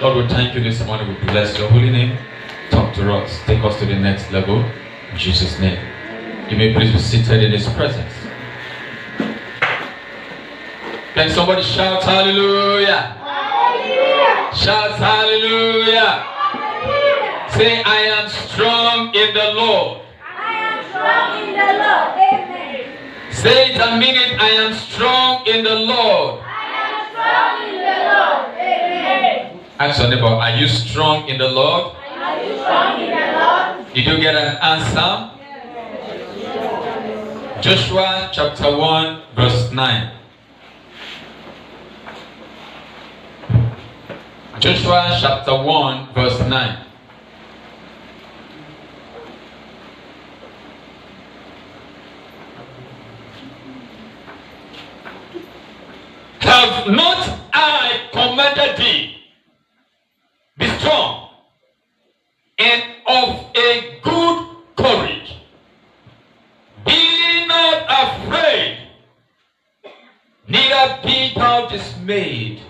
Lord, we thank you this morning. We bless your holy name. Talk to us. Take us to the next level. In Jesus' name. You may please be seated in his presence. Can somebody shout hallelujah? Hallelujah. Shout hallelujah. Hallelujah. Say, I am strong in the Lord. I am strong in the Lord. Amen. Say it a minute. I am strong in the Lord. I am strong in the Lord. Amen. Ask your neighbor, are you strong in the Lord? Are you strong in the Lord? Did you get an answer? Joshua chapter 1 verse 9. Joshua chapter 1 verse 9. Have not I commanded thee? Be strong and of a good courage. Be not afraid, neither be thou dismayed.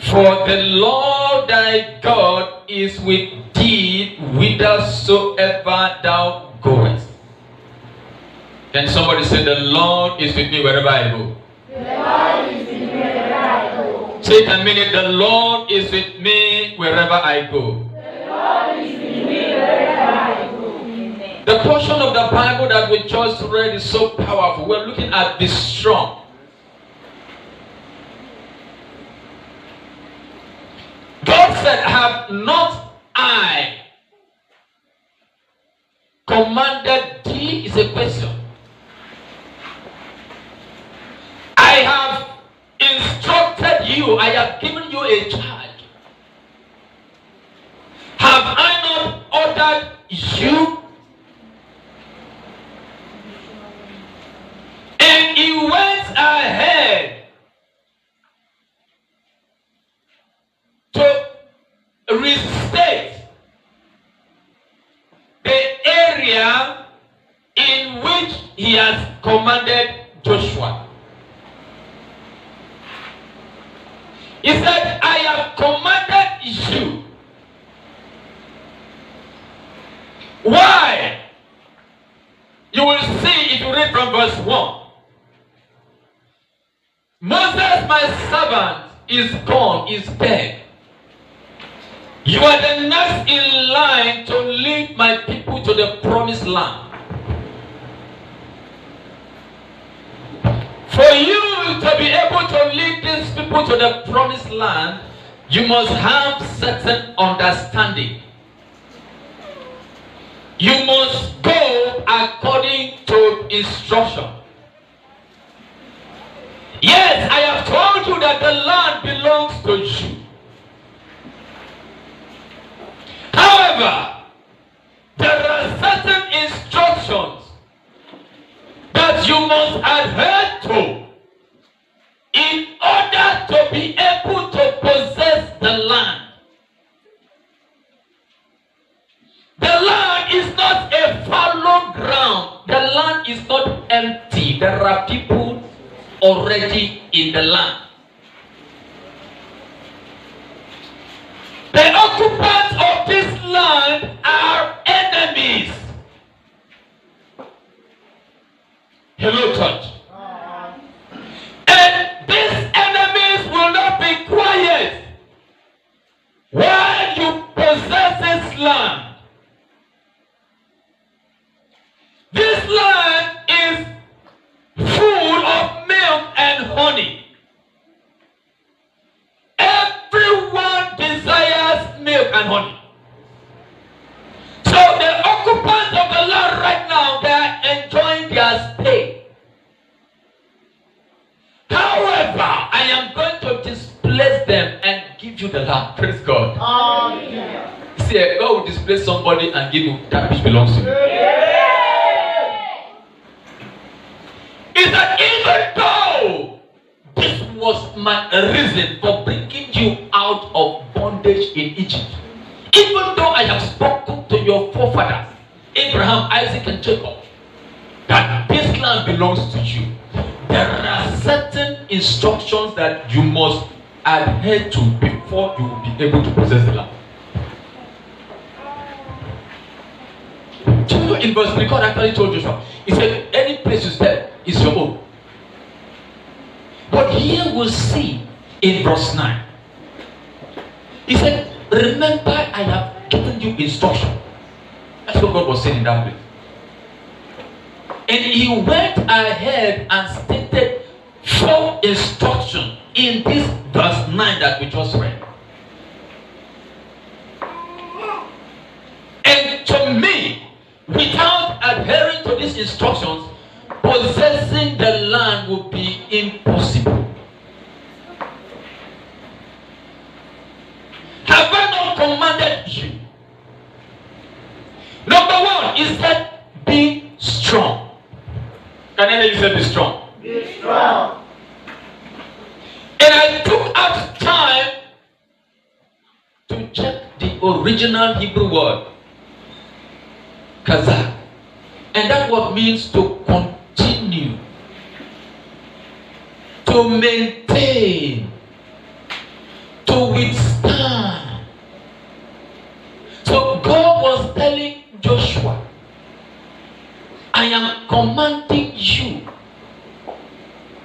For the Lord thy God is with thee whithersoever thou goest. Can somebody say, the Lord is with me wherever I go? The Lord is with me wherever I go. Say it a minute, the Lord is with me wherever I go. The Lord is with me wherever I go. Amen. The portion of the Bible that we just read is so powerful. We're looking at be strong. God said, have not I commanded thee? Is a question. I have instructed you. I have given you a charge. Have I not ordered you? And he went ahead to restate the area in which he has commanded Joshua. He said, I have commanded you. Why? You will see if you read from verse 1. Moses, my servant, is gone, is dead. You are the next in line to lead my people to the promised land. For you to be able to lead these people to the promised land, you must have certain understanding. You must go according to instruction. Yes, I have told you that the land belongs to you. However, there are certain instructions that you must adhere to in order to be able to possess the land. The land is not a fallow ground. The land is not empty. There are people already in the land. The occupants of this land are enemies. Hello, church. And these enemies will not be quiet while you possess this land. This land is full of milk and honey. Everyone desires milk and honey. So the occupants of the land right now, they are enjoying their stay. However, I am going to displace them and give you the land. Praise God. See, God will displace somebody and give you that which belongs to you. Is that even though this was my reason for bringing you out of bondage in Egypt, even though I have spoken to your forefathers, Abraham, Isaac, and Jacob, that this land belongs to you, there are certain instructions that you must adhere to before you will be able to possess the land. Do you know in verse 3, God actually told Joshua, he said, any place you step is your own. But here we'll see in verse 9, he said, remember I have given you instruction. That's what God was saying in that place. And he went ahead and stated 4 instructions in this verse 9 that we just read. And to me, without adhering to these instructions, possessing the land would be impossible. Have I not commanded you? Number 1 is that be strong. Can I hear you say be strong? Be strong. And I took out time to check the original Hebrew word, kazak. And that word means to continue, to maintain, to withstand. So God was telling Joshua, I am commanding you,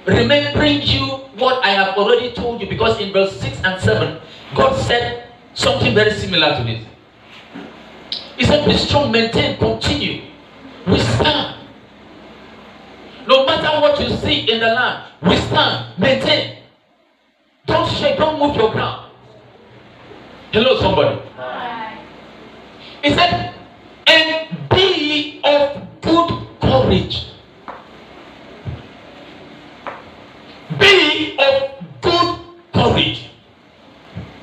remembering you what I have already told you, because in verse 6 and 7, God said something very similar to this. He said, be strong, maintain, continue, withstand. No matter what you see in the land, withstand, maintain. Don't shake, don't move your ground. Hello, somebody. Hi. He said, and be of good courage. Be of good courage.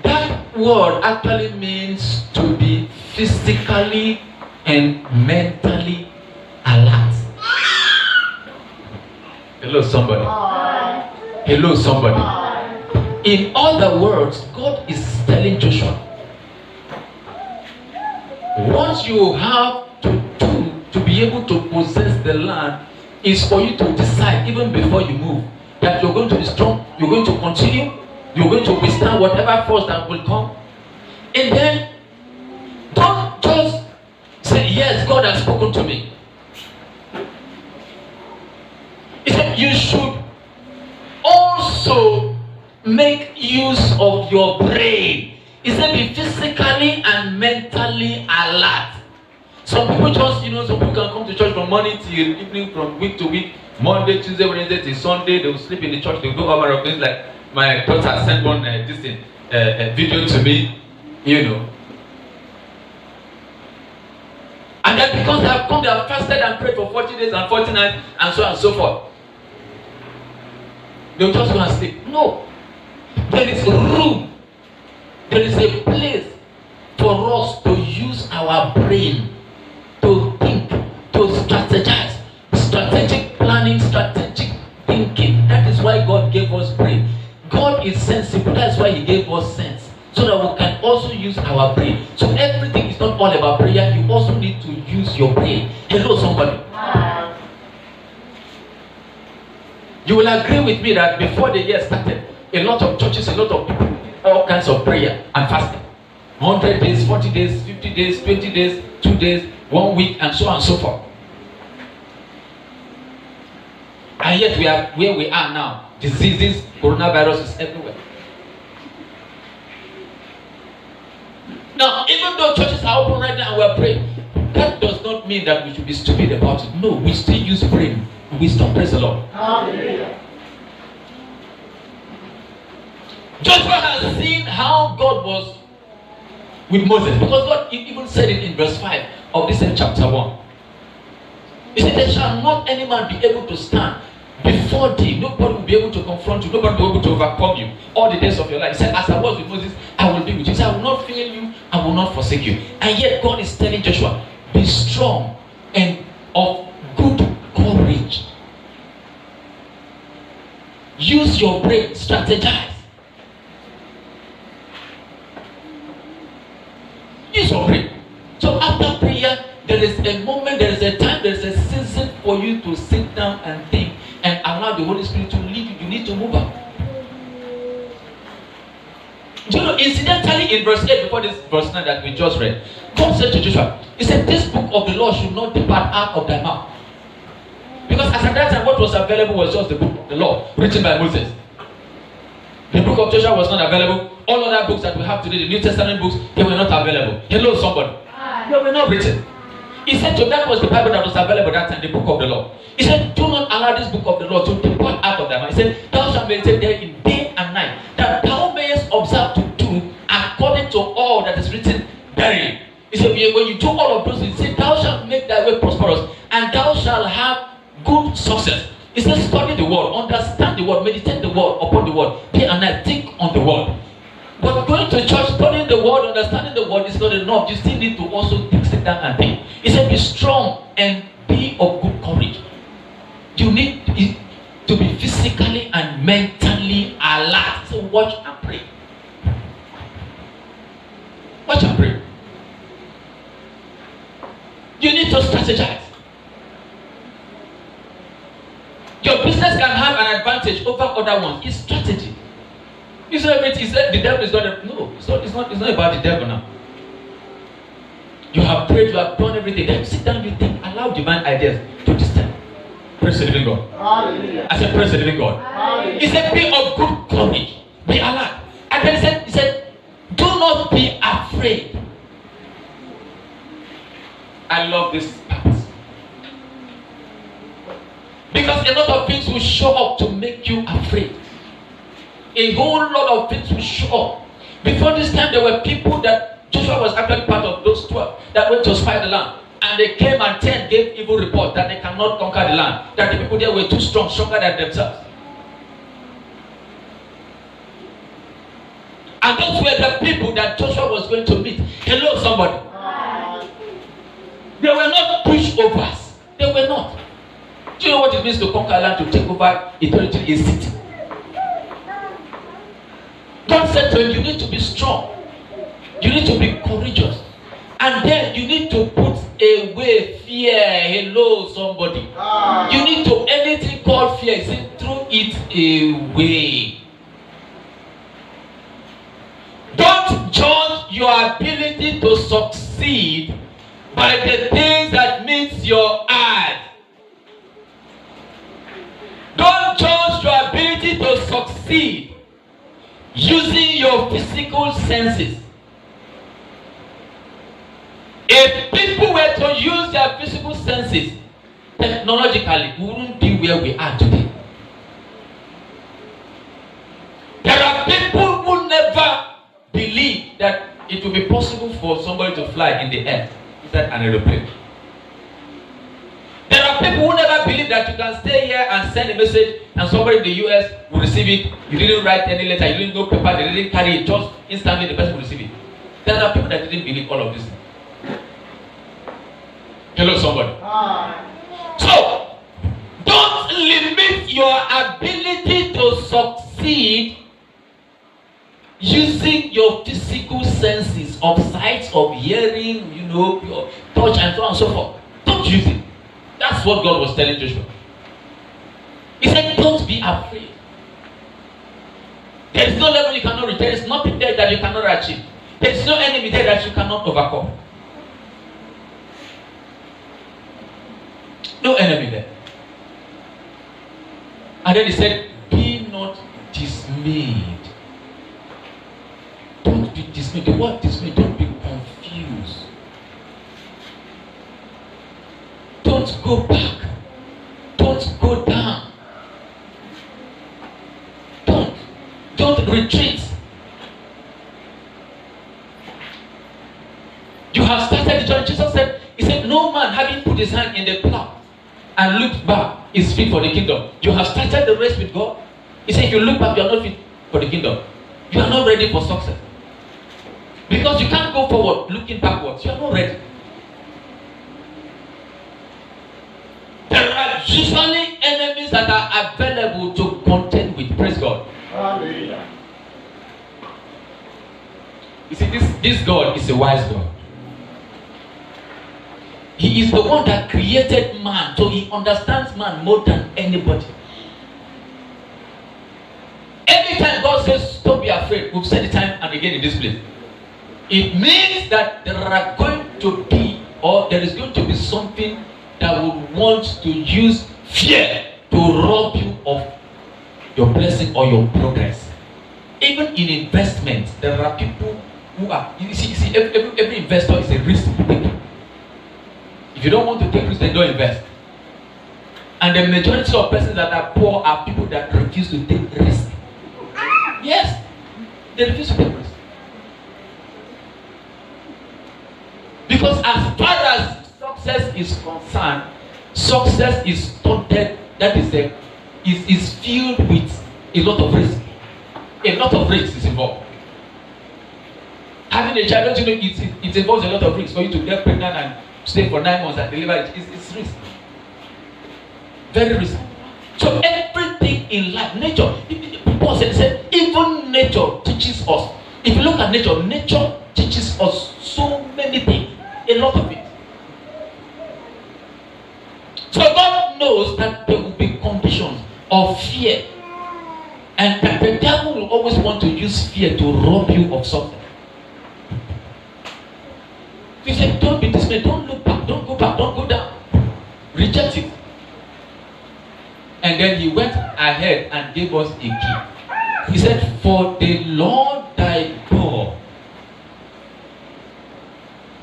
That word actually means to be physically and mentally alert. Hello, somebody. Hi. Hello, somebody. Hi. In other words, God is telling Joshua, what you have to do to be able to possess the land is for you to decide even before you move that you're going to be strong, you're going to continue, you're going to withstand whatever force that will come. And then don't just say, yes, God has spoken to me. He said you should also make use of your brain. He said be physically and mentally alert. Some people just, some people can come to church from morning till evening, from week to week, Monday, Tuesday, Wednesday till Sunday. They will sleep in the church. They will do all manner of things. Like my daughter sent one video to me, And then because they have come, they have fasted and prayed for 40 days and 40 nights and so on and so forth. They will just go and sleep. No. There is room. There is a place for us to use our brain to think, to strategize, strategic planning, strategic thinking. That is why God gave us brain. God is sensible. That's why He gave us sense, so that we can also use our brain. So everything is not all about prayer. You also need to use your brain. Hello, somebody. You will agree with me that before the year started, a lot of churches, a lot of people, all kinds of prayer and fasting. 100 days, 40 days, 50 days, 20 days, 2 days, 1 week, and so on and so forth. And yet we are where we are now. Diseases, coronavirus is everywhere. Now, even though churches are open right now and we are praying, that does not mean that we should be stupid about it. No, we still use brain. We still praise the Lord. Hallelujah. Joshua has seen how God was with Moses, because God even said it in verse 5 of this same chapter 1. He said, there shall not any man be able to stand before thee. Nobody will be able to confront you. Nobody will be able to overcome you all the days of your life. He said, as I was with Moses, I will be with you. He said, I will not fail you. I will not forsake you. And yet God is telling Joshua, be strong and of good courage. Use your brain. Strategize. Use your brain. So after prayer, there is a moment, there is a time, there is a season for you to sit down and think and allow the Holy Spirit to lead you. You need to move up. Do you know, incidentally, in verse 8, before this verse 9 that we just read, God said to Joshua, He said, this book of the law should not depart out of thy mouth. Because as at that time, what was available was just the book of the law written by Moses. The book of Joshua was not available. All other books that we have today, the New Testament books, they were not available. Hello, somebody. They were not written. He said, so that was the Bible that was available that time, the book of the law. He said, do not allow this book of the law to depart out of thy mouth. He said, thou shalt meditate therein day and night, that thou mayest observe to do according to all that is written therein. He said, when you do all of those things, he said, thou shalt make thy way prosperous, and thou shalt have good success. He said, study the word, understand the word, meditate the word upon the word, day and night, think on the word. But going to church, studying the word, understanding the word is not enough. You still need to also sit down and think. He said, be strong and be of good courage. You need to be physically and mentally alert. So watch and pray. Watch and pray. You need to strategize. Your business can have an advantage over other ones. It's strategy. You say the devil is not no, it's not about the devil now. You have prayed, you have done everything. Then sit down, you think, allow divine ideas to disturb. Praise the living God. Hallelujah. I said, praise the living God. Hallelujah. He said, be of good courage, be alert. And then he said, do not be afraid. I love this purpose. Because a lot of things will show up to make you afraid. A whole lot of things will show up. Before this time, there were people that Joshua was actually part of those 12 that went to spy the land. And they came and 10 gave evil reports that they cannot conquer the land. That the people there were too strong, stronger than themselves. And those were the people that Joshua was going to meet. Hello, somebody. They were not pushovers. They were not. Do you know what it means to conquer land, to take over a territory, a city? God said to him, you need to be strong. You need to be courageous. And then you need to put away fear. Hello, somebody. You need to, anything called fear, say, throw it away. Don't judge your ability to succeed by the things that meets your eyes. Don't judge your ability to succeed using your physical senses. If people were to use their physical senses, technologically, we wouldn't be where we are today. There are people who never believe that it will be possible for somebody to fly in the air instead an aeroplane. There are people who never believe that you can stay here and send a message and somebody in the US will receive it. You didn't write any letter, you didn't go paper, they didn't carry it, just instantly the person will receive it. There are people that didn't believe all of this. Hello, somebody. So, don't limit your ability to succeed using your physical senses of sight, of hearing, your touch, and so on and so forth. Don't use it. That's what God was telling Joshua. He said, don't be afraid. There is no level you cannot reach. There is nothing there that you cannot achieve. There is no enemy there that you cannot overcome. No enemy there. And then he said, be not dismayed. Don't be dismayed. The word dismayed, don't be confused. Don't go back. Don't go down. Don't retreat. You have started the journey. Jesus said, he said, no man having put his hand in the plow and looked back is fit for the kingdom. You have started the race with God. He said, if you look back, you are not fit for the kingdom. You are not ready for success. Because you can't go forward looking backwards. You are not ready. There are usually enemies that are available to contend with. Praise God. Hallelujah. You see, this God is a wise God. He is the one that created man, so he understands man more than anybody. Anytime God says, don't be afraid, afraid. We've said it time and again in this place. It means that there are going to be, or there is going to be something that would want to use fear to rob you of your blessing or your progress. Even in investment, there are people who are, you see every investor is a risk taker. If you don't want to take risk, then don't invest. And the majority of persons that are poor are people that refuse to take risk. Yes, they refuse to take risk. Because as far as success is concerned, success is stunted, that is filled with a lot of risk. A lot of risk is involved. Having a child, don't you know, it involves a lot of risk for you to get pregnant and stay for 9 months and deliver it. It's risk. Very risky. So everything in life, nature, Paul said, even nature teaches us. If you look at nature, nature teaches us so many things. A lot of it. So God knows that there will be conditions of fear. And that the devil will always want to use fear to rob you of something. He said, don't be dismayed, don't look back, don't go back, don't go down. Reject it. And then he went ahead and gave us a key. He said, for the Lord thy God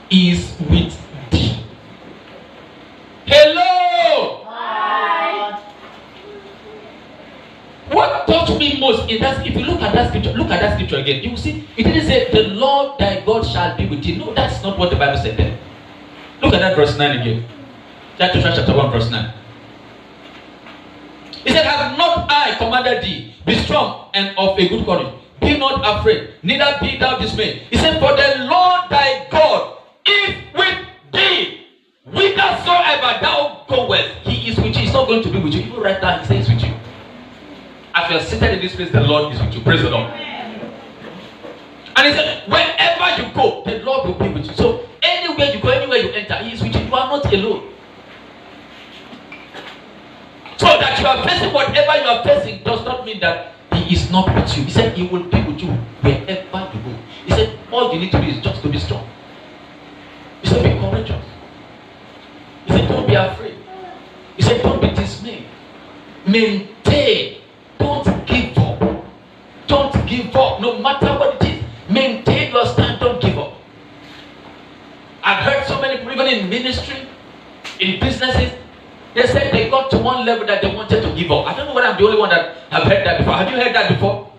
is with thee. Hello! Hi. What touched me most in that, if you look at that scripture again, you will see it didn't say the Lord thy God shall be with thee. No, that's not what the Bible said there. Look at that verse 9 again. Chapter 1, verse 9. He said, have not I commanded thee, be strong and of a good courage. Be not afraid, neither be thou dismayed. He said, for the Lord thy God is with thee. Whithersoever thou goest, he is with you. He's not going to be with you. Even right now, he says with you. As you are seated in this place, the Lord is with you. Praise the Lord. And he said, wherever you go, the Lord will be with you. So anywhere you go, anywhere you enter, he is with you. You are not alone. So that you are facing whatever you are facing does not mean that he is not with you. He said he will be with you wherever you go. He said all you need to do is just to be strong. He said be courageous. He said don't be afraid. He said don't be dismayed. Maintain. Don't give up. Don't give up no matter what it is. Maintain your stand. Don't give up. I've heard so many people, even in ministry, in businesses, they said they got to one level that they wanted to give up. I don't know whether I'm the only one that have heard that before. Have you heard that before?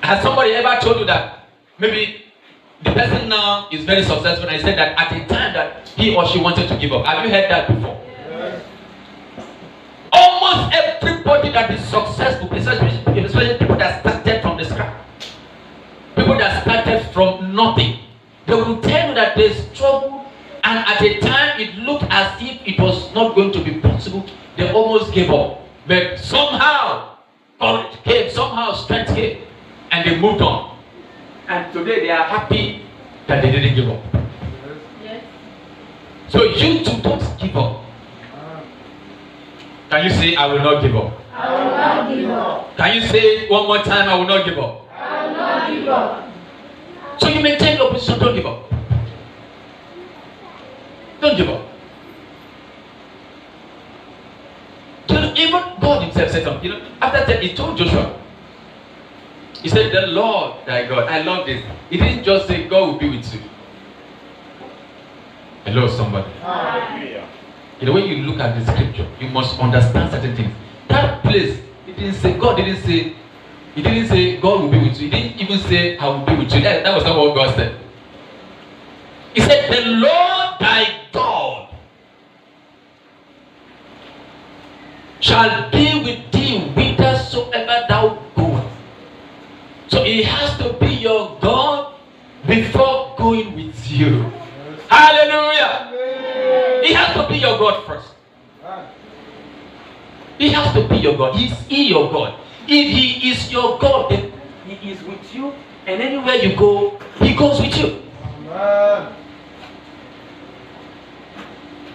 Has somebody ever told you that maybe the person now is very successful and he said that at a time that he or she wanted to give up? Have you heard that before? Yes. Almost everybody that is successful, especially people that started from the scratch, people that started from nothing, they will tell you that they struggle. And at a time, it looked as if it was not going to be possible. They almost gave up. But somehow, courage came, somehow strength came. And they moved on. And today, they are happy that they didn't give up. Yes. So you too, don't give up. Can you say, I will not give up? I will not give up. Can you say one more time, I will not give up? I will not give up. So you maintain your position, don't give up. Don't give up. Even God himself said something. After that, he told Joshua, he said, the Lord thy God. I love this. He didn't just say God will be with you. Hello, somebody. In the way you look at the scripture, you must understand certain things. That place, God didn't say God will be with you. He didn't even say I will be with you. That was not what God said. He said, the Lord thy God shall be with thee whithersoever thou goest. So he has to be your God before going with you. Hallelujah. He has to be your God first. He has to be your God. Is he your God? If he is your God, then he is with you, and anywhere you go, he goes with you.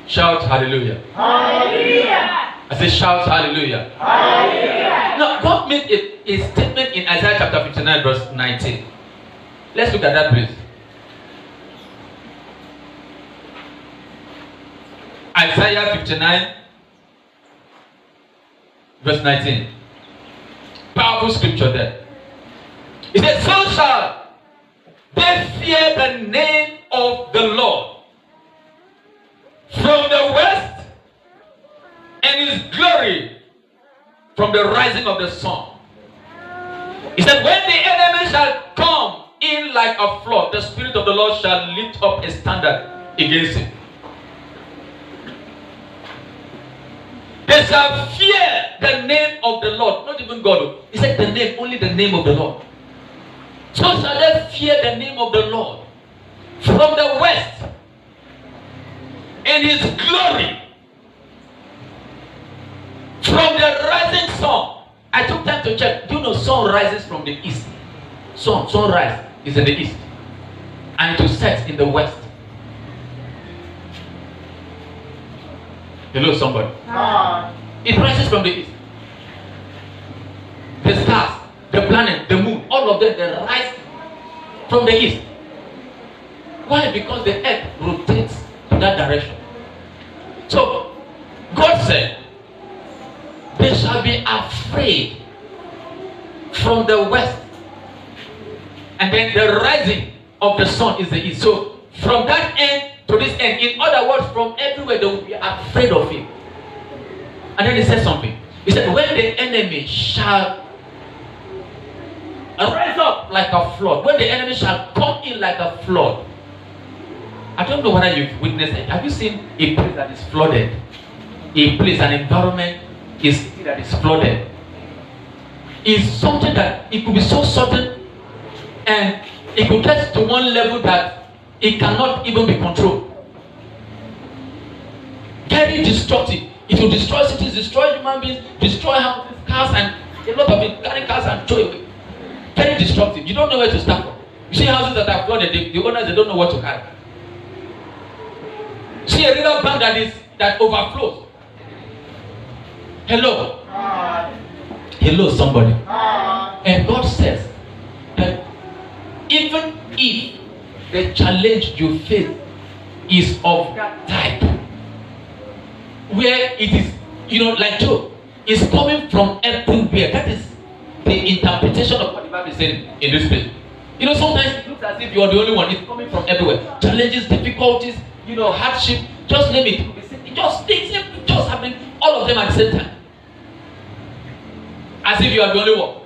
Shout hallelujah. Hallelujah. I say shout hallelujah. Hallelujah. Now God made a statement in Isaiah chapter chapter 59, verse 19. Let's look at that, please. Isaiah 59, verse 19. Powerful scripture there. It says, so shall they fear the name of the Lord from the west, and his glory from the rising of the sun. He said, when the enemy shall come in like a flood, the Spirit of the Lord shall lift up a standard against him. They shall fear the name of the Lord, not even God. He said the name, only the name of the Lord. So shall they fear the name of the Lord from the west, and his glory from the rising sun. I took time to check. Do you know sun rises from the east? Sunrise is in the east, and it will set in the west. Hello, somebody. It rises from the east. The stars, the planet, the moon, all of them, they rise from the east. Why? Because the earth rotates to that direction. So, God said, they shall be afraid from the west, and then the rising of the sun is the east. So, from that end to this end, in other words, from everywhere, they will be afraid of him. And then he said something. He said, when the enemy shall rise up like a flood, when the enemy shall come in like a flood. I don't know whether you've witnessed it. Have you seen a place that is flooded? A place, an environment, a city that is flooded. It's something that it could be so sudden, and it could get to one level that it cannot even be controlled. Very destructive. It will destroy cities, destroy human beings, destroy houses, cars, and a lot of it. Carry cars and throw away. Very destructive. You don't know where to start from. You see houses that are flooded, the owners, they don't know what to carry. See a river bank that overflows. Hello. Hello, somebody. And God says that even if the challenge you face is of that type, where it is, like Job, is coming from everywhere. That is the interpretation of what the Bible is saying in this place. Sometimes it looks as if you are the only one. It's coming from everywhere. Challenges, difficulties, hardship, just name it. It just happening, all of them at the same time. As if you are the only one.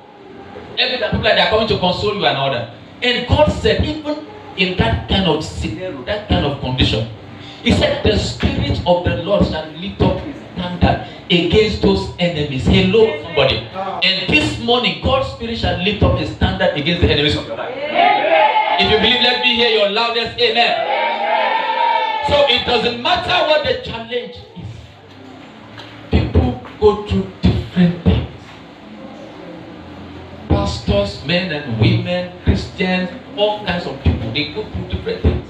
Every time people they are coming to console you and all that. And God said, even in that kind of scenario, that kind of condition, He said, the Spirit of the Lord shall lift up His standard against those enemies. Hello, somebody. And this morning, God's Spirit shall lift up His standard against the enemies of your life. If you believe, let me hear your loudest amen. So it doesn't matter what the challenge is. People go through different things. Pastors, men and women, Christians, all kinds of people, they go through different things.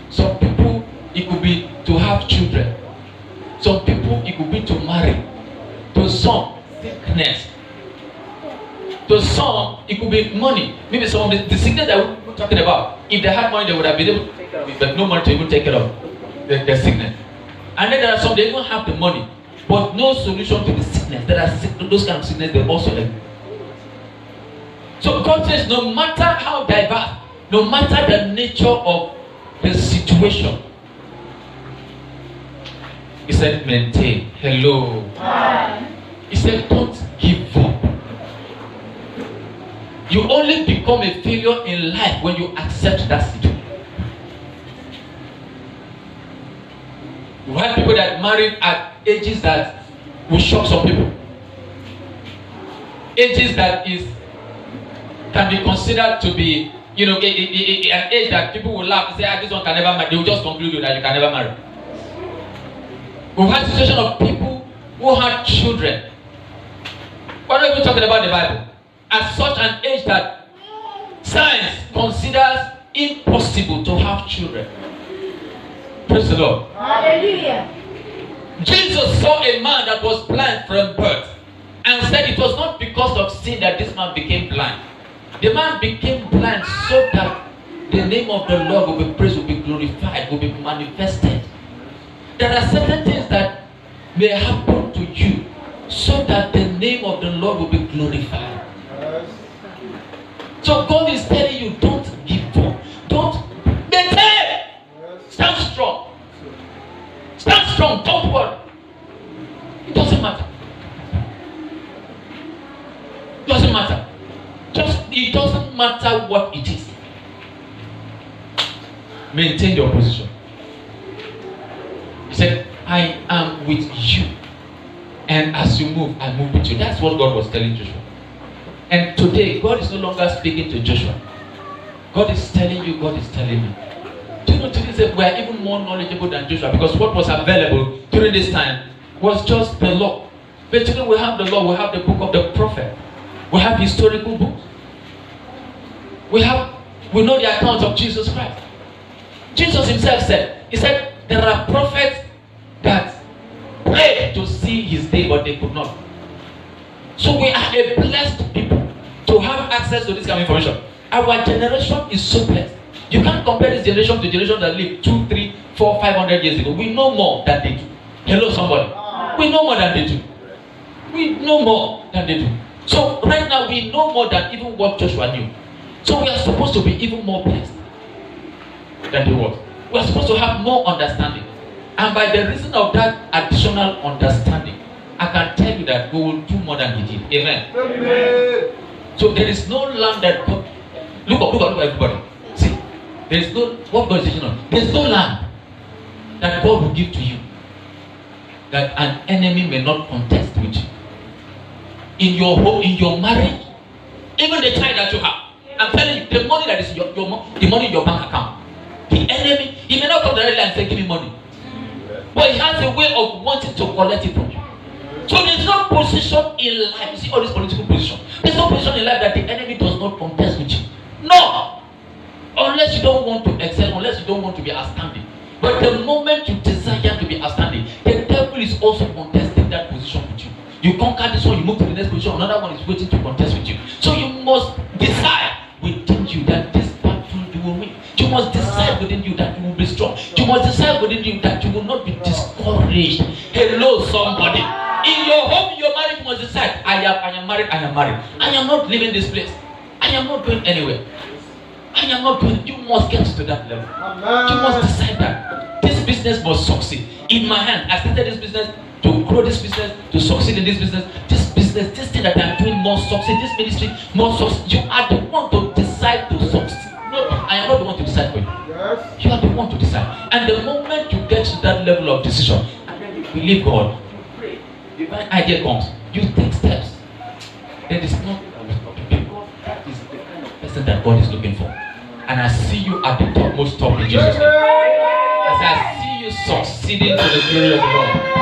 Some people, it could be to have children. Some people, it could be to marry. To some, sickness. To some, it could be money. Maybe some of the sickness that we're talking about, if they had money, they would have been able to take care of it, but no money to even take care of the sickness. And then there are some, they don't have the money, but no solution to the sickness. There are those kind of sickness, they also have. So God says, no matter how diverse, no matter the nature of the situation, He said, maintain. Hello. He said, don't give up. You only become a failure in life when you accept that situation. You have people that married at ages that will shock some people. Ages that can be considered to be, an age that people will laugh and say, this one can never marry. They will just conclude you that you can never marry. We've had a situation of people who had children. We're not even talking about the Bible. At such an age that science considers impossible to have children. Praise the Lord. Hallelujah. Jesus saw a man that was blind from birth and said it was not because of sin that this man became blind. The man became blind so that the name of the Lord will be praised, will be glorified, will be manifested. There are certain things that may happen to you so that the name of the Lord will be glorified. So God is telling you, don't give up. Don't maintain. Stand strong. Stand strong. Don't worry. It doesn't matter. It doesn't matter. It doesn't matter what it is. Maintain your position. He said, I am with you. And as you move, I move with you. That's what God was telling Joshua. And today, God is no longer speaking to Joshua. God is telling you, God is telling me. Do you know today we are even more knowledgeable than Joshua, because what was available during this time was just the law. But today we have the law, we have the book of the prophet, we have historical books. We know the accounts of Jesus Christ. Jesus himself said, he said, there are prophets that prayed to see his day, but they could not. So we are a blessed people to have access to this kind of information. Our generation is so blessed. You can't compare this generation to the generation that lived 2, 3, 4, 500 years ago. We know more than they do. Hello, somebody. We know more than they do. We know more than they do. So right now we know more than even what Joshua knew. So we are supposed to be even more blessed than they were. We are supposed to have more understanding. And by the reason of that additional understanding, I can tell you that we will do more than he did. Amen. Amen. So there is no land that God, look up everybody. See, there is no, what God is teaching on, there is no land that God will give to you that an enemy may not contest with you. In your home, in your marriage, even the child that you have. I'm telling you, the money that is the money in your bank account. The enemy, he may not come directly and say, give me money. But he has a way of wanting to collect it from you. So there's no position in life. You see all these political positions. There's no position in life that the enemy does not contest with you. No! Unless you don't want to excel, unless you don't want to be outstanding. But the moment you desire to be outstanding, the devil is also contesting that position with you. You conquer this one, you move to the next position, another one is waiting to contest with you. So you must decide within you that this battle you will win. You must decide within you that you will be strong. You must decide within you that you will not be discouraged. Hello, somebody. In your home, in your marriage, you must decide, I am married. I am not leaving this place. I am not going anywhere. I am not going. You must get to that level. You must decide that this business must succeed. In my hand, I started this business to grow this business, to succeed in this business, this thing that I'm doing must succeed, this ministry must succeed. You are the one to decide to succeed. No, I am not the one to decide for you. Yes. You are the one to decide. And the moment you get to that level of decision, and then you believe God, you pray, divine idea comes, you take steps. There is nothing that will stop you, because that is the kind of person that God is looking for. And I see you at the topmost top in Jesus' name. As I see you succeeding to the glory of God.